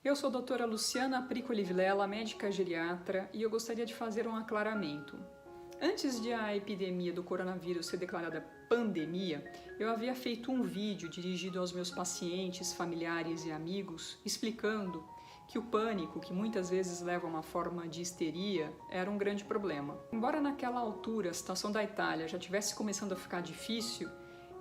Eu sou a doutora Luciana Pricoli Vilela, médica geriatra, e eu gostaria de fazer um aclaramento. Antes de a epidemia do coronavírus ser declarada pandemia, eu havia feito um vídeo dirigido aos meus pacientes, familiares e amigos, explicando que o pânico, que muitas vezes leva a uma forma de histeria, era um grande problema. Embora naquela altura a situação da Itália já estivesse começando a ficar difícil,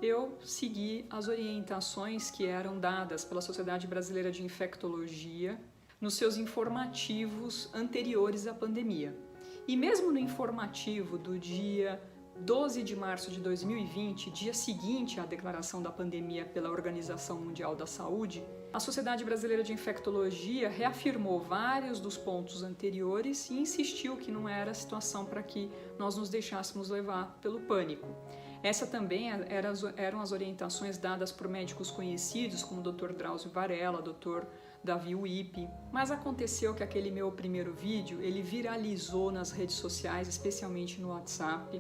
eu segui as orientações que eram dadas pela Sociedade Brasileira de Infectologia nos seus informativos anteriores à pandemia. E mesmo no informativo do dia 12 de março de 2020, dia seguinte à declaração da pandemia pela Organização Mundial da Saúde, a Sociedade Brasileira de Infectologia reafirmou vários dos pontos anteriores e insistiu que não era a situação para que nós nos deixássemos levar pelo pânico. Essa também eram as orientações dadas por médicos conhecidos como o Dr. Drauzio Varella, Dr. Davi Uip. Mas aconteceu que aquele meu primeiro vídeo, ele viralizou nas redes sociais, especialmente no WhatsApp.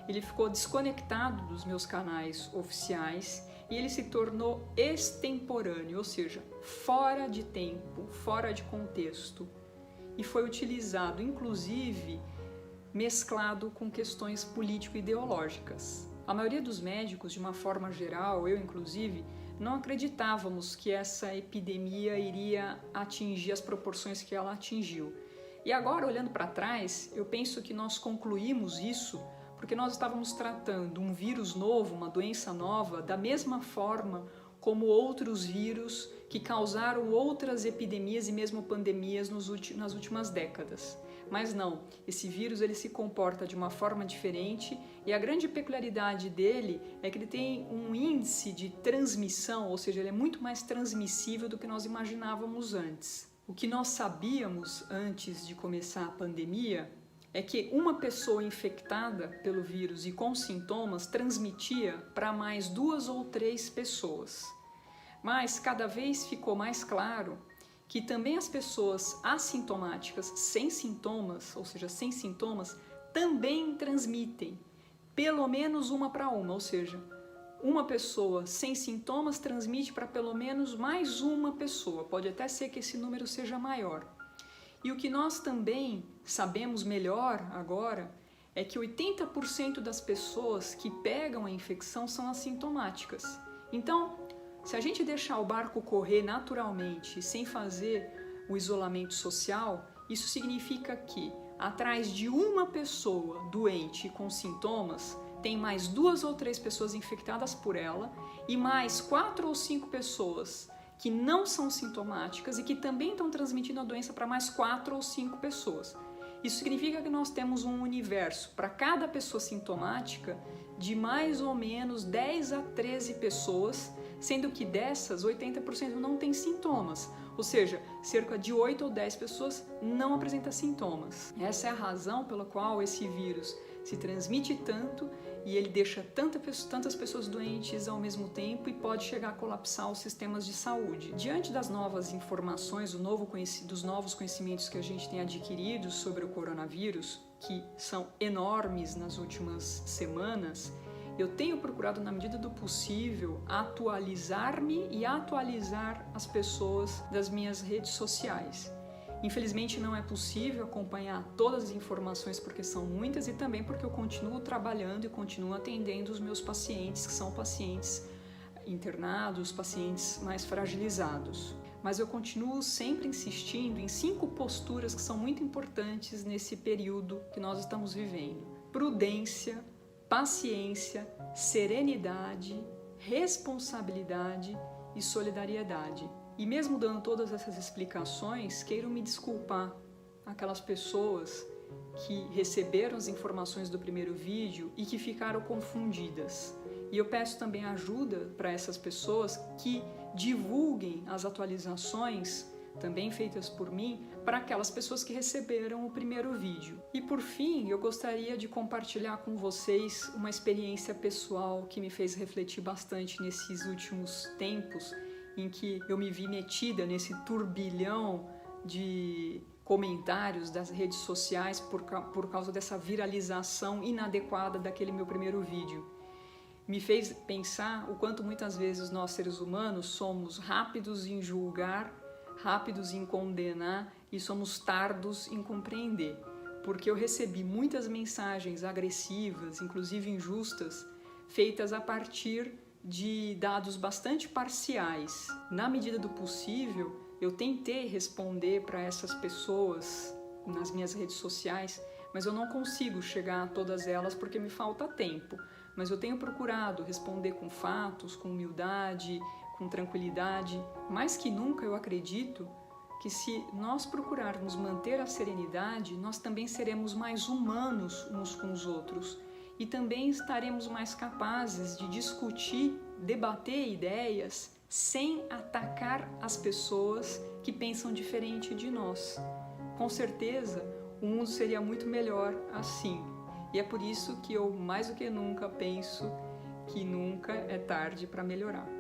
Ele ficou desconectado dos meus canais oficiais e ele se tornou extemporâneo, ou seja, fora de tempo, fora de contexto. E foi utilizado, inclusive, mesclado com questões político-ideológicas. A maioria dos médicos, de uma forma geral, eu inclusive, não acreditávamos que essa epidemia iria atingir as proporções que ela atingiu. E agora, olhando para trás, eu penso que nós concluímos isso porque nós estávamos tratando um vírus novo, uma doença nova, da mesma forma como outros vírus que causaram outras epidemias e mesmo pandemias nas últimas décadas. Mas não, esse vírus ele se comporta de uma forma diferente e a grande peculiaridade dele é que ele tem um índice de transmissão, ou seja, ele é muito mais transmissível do que nós imaginávamos antes. O que nós sabíamos antes de começar a pandemia é que uma pessoa infectada pelo vírus e com sintomas transmitia para mais 2 ou 3 pessoas. Mas cada vez ficou mais claro que também as pessoas assintomáticas, sem sintomas, ou seja, sem sintomas, também transmitem, pelo menos uma para uma, ou seja, uma pessoa sem sintomas transmite para pelo menos mais uma pessoa, pode até ser que esse número seja maior. E o que nós também sabemos melhor agora é que 80% das pessoas que pegam a infecção são assintomáticas. Então, se a gente deixar o barco correr naturalmente, sem fazer o isolamento social, isso significa que atrás de uma pessoa doente com sintomas, tem mais 2 ou 3 pessoas infectadas por ela e mais 4 ou 5 pessoas que não são sintomáticas e que também estão transmitindo a doença para mais 4 ou 5 pessoas. Isso significa que nós temos um universo para cada pessoa sintomática de mais ou menos 10 a 13 pessoas, sendo que dessas 80% não tem sintomas, ou seja, cerca de 8 ou 10 pessoas não apresentam sintomas. Essa é a razão pela qual esse vírus se transmite tanto e ele deixa tantas pessoas doentes ao mesmo tempo e pode chegar a colapsar os sistemas de saúde. Diante das novas informações, dos novos conhecimentos que a gente tem adquirido sobre o coronavírus, que são enormes nas últimas semanas, eu tenho procurado, na medida do possível, atualizar-me e atualizar as pessoas das minhas redes sociais. Infelizmente não é possível acompanhar todas as informações porque são muitas e também porque eu continuo trabalhando e continuo atendendo os meus pacientes, que são pacientes internados, pacientes mais fragilizados. Mas eu continuo sempre insistindo em 5 posturas que são muito importantes nesse período que nós estamos vivendo. Prudência, paciência, serenidade, responsabilidade e solidariedade. E mesmo dando todas essas explicações, quero me desculpar aquelas pessoas que receberam as informações do primeiro vídeo e que ficaram confundidas. E eu peço também ajuda para essas pessoas que divulguem as atualizações, também feitas por mim, para aquelas pessoas que receberam o primeiro vídeo. E por fim, eu gostaria de compartilhar com vocês uma experiência pessoal que me fez refletir bastante nesses últimos tempos, em que eu me vi metida nesse turbilhão de comentários das redes sociais por causa dessa viralização inadequada daquele meu primeiro vídeo. Me fez pensar o quanto muitas vezes nós, seres humanos, somos rápidos em julgar rápidos em condenar e somos tardos em compreender, porque eu recebi muitas mensagens agressivas, inclusive injustas, feitas a partir de dados bastante parciais. Na medida do possível, eu tentei responder para essas pessoas nas minhas redes sociais, mas eu não consigo chegar a todas elas porque me falta tempo. Mas eu tenho procurado responder com fatos, com humildade, com tranquilidade. Mais que nunca eu acredito que se nós procurarmos manter a serenidade, nós também seremos mais humanos uns com os outros e também estaremos mais capazes de discutir, debater ideias sem atacar as pessoas que pensam diferente de nós. Com certeza, o mundo seria muito melhor assim. E é por isso que eu, mais do que nunca, penso que nunca é tarde para melhorar.